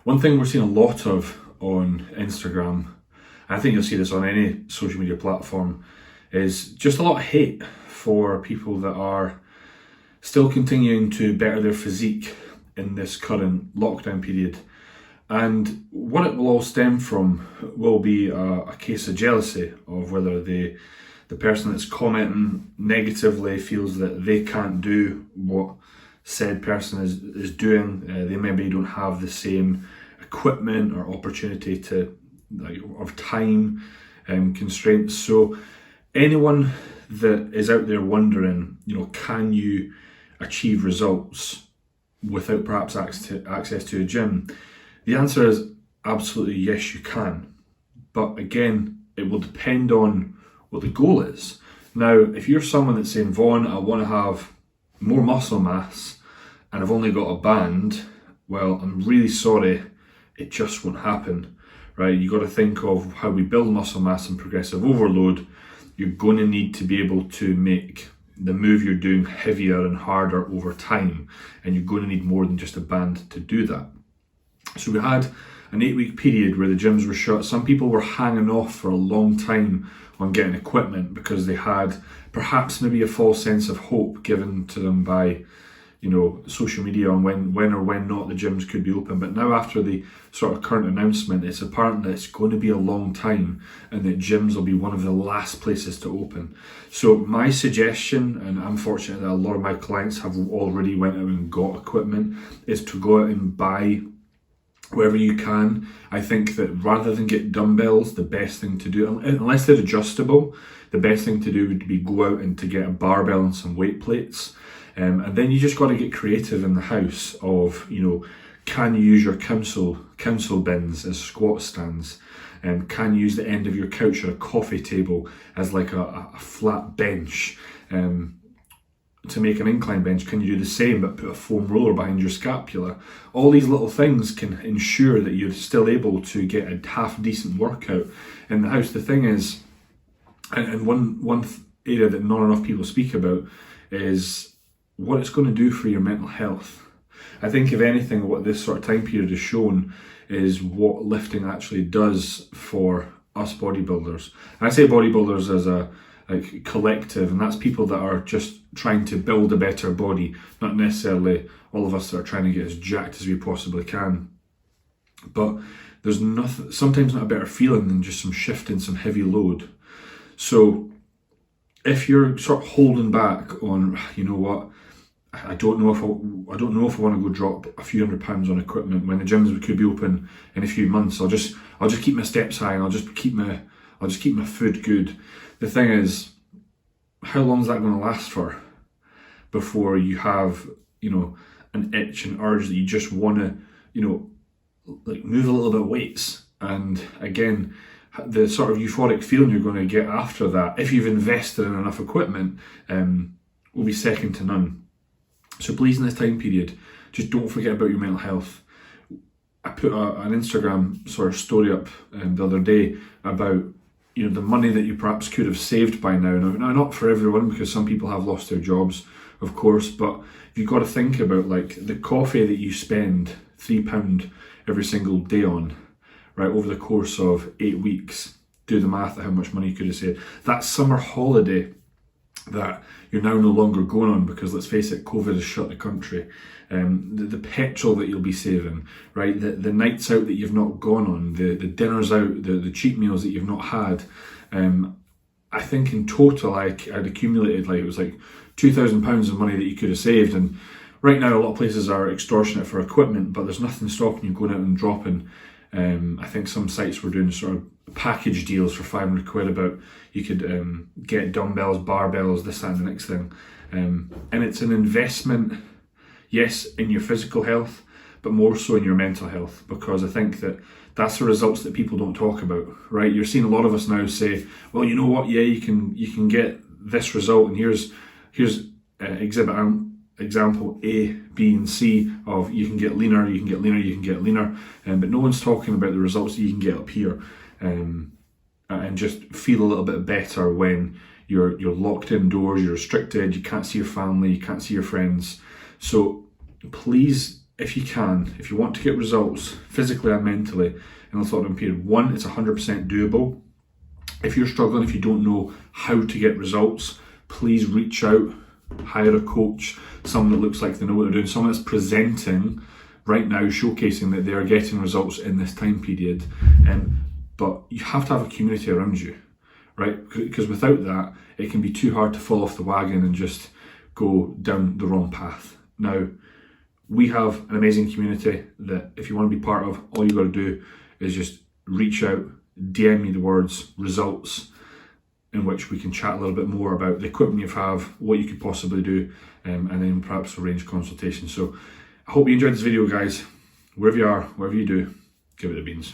One thing we're seeing a lot of on Instagram, I think you'll see this on any social media platform, is just a lot of hate for people that are still continuing to better their physique in this current lockdown period. And what it will all stem from will be a case of jealousy of whether the person that's commenting negatively feels that they can't do what said person is doing. They maybe don't have the same equipment or opportunity to, of time constraints. So anyone that is out there wondering, can you achieve results without perhaps access to a gym? The answer is absolutely yes, you can. But again, it will depend on what the goal is. Now, if you're someone that's saying, Vaughan, I want to have more muscle mass and I've only got a band, well, I'm really sorry, it just won't happen, right? You got to think of how we build muscle mass and progressive overload. You're going to need to be able to make the move you're doing heavier and harder over time, and you're going to need more than just a band to do that. So we had an 8-week period where the gyms were shut. Some people were hanging off for a long time on getting equipment because they had perhaps maybe a false sense of hope given to them by social media on when or when not the gyms could be open. But now, after the sort of current announcement, it's apparent that it's going to be a long time and that gyms will be one of the last places to open. So my suggestion, and I'm fortunate that a lot of my clients have already went out and got equipment, is to go out and buy wherever you can. I think that rather than get dumbbells, the best thing to do, unless they're adjustable, the best thing to do would be go out and to get a barbell and some weight plates. And then you just got to get creative in the house of, can you use your council bins as squat stands? Can you use the end of your couch or a coffee table as like a flat bench? To make an incline bench, can you do the same but put a foam roller behind your scapula? All these little things can ensure that you're still able to get a half decent workout in the house. The thing is, and one area that not enough people speak about is what it's going to do for your mental health. I think if anything, what this sort of time period has shown is what lifting actually does for us bodybuilders. And I say bodybuilders as a collective, and that's people that are just trying to build a better body, not necessarily all of us that are trying to get as jacked as we possibly can. But there's nothing, sometimes not a better feeling than just some shift in some heavy load. So if you're sort of holding back on, I don't know if I want to go drop a few £100s on equipment when the gyms could be open in a few months. I'll just keep my steps high and I'll just keep my food good. The thing is, how long is that going to last for before you have, an itch and urge that you just want to, move a little bit of weights? And again, the sort of euphoric feeling you're going to get after that, if you've invested in enough equipment, will be second to none. So please, in this time period, just don't forget about your mental health. I put an Instagram sort of story up the other day about the money that you perhaps could have saved by now. Now, not for everyone, because some people have lost their jobs, of course, but you've got to think about like the coffee that you spend £3 every single day on, right, over the course of 8 weeks. Do the math at how much money you could have saved. That summer holiday that you're now no longer going on because, let's face it, COVID has shut the country. The petrol that you'll be saving, right? The nights out that you've not gone on, the dinners out, the cheap meals that you've not had. I think in total I'd accumulated it was like £2,000 of money that you could have saved. And right now a lot of places are extortionate for equipment, but there's nothing stopping you going out and dropping. I think some sites were doing sort of package deals for £500 about you could get dumbbells, barbells, this, that and the next thing. And it's an investment, yes, in your physical health, but more so in your mental health, because I think that's the results that people don't talk about, right? You're seeing a lot of us now say, well, you know what, yeah, you can get this result, and here's example A, B and C of you can get leaner, you can get leaner, you can get leaner, but no one's talking about the results that you can get up here, and just feel a little bit better when you're locked indoors, you're restricted, you can't see your family, you can't see your friends. So please if you can, if you want to get results physically and mentally in the lockdown period, one, it's 100% doable. If you're struggling, if you don't know how to get results, please reach out, hire a coach, someone that looks like they know what they're doing, someone that's presenting right now, showcasing that they are getting results in this time period. But you have to have a community around you, right? Because without that, it can be too hard to fall off the wagon and just go down the wrong path. Now, we have an amazing community that if you want to be part of, all you got to do is just reach out, DM me the words results, in which we can chat a little bit more about the equipment you have, what you could possibly do, and then perhaps arrange consultation. So I hope you enjoyed this video, guys. Wherever you are, wherever you do, give it a beans.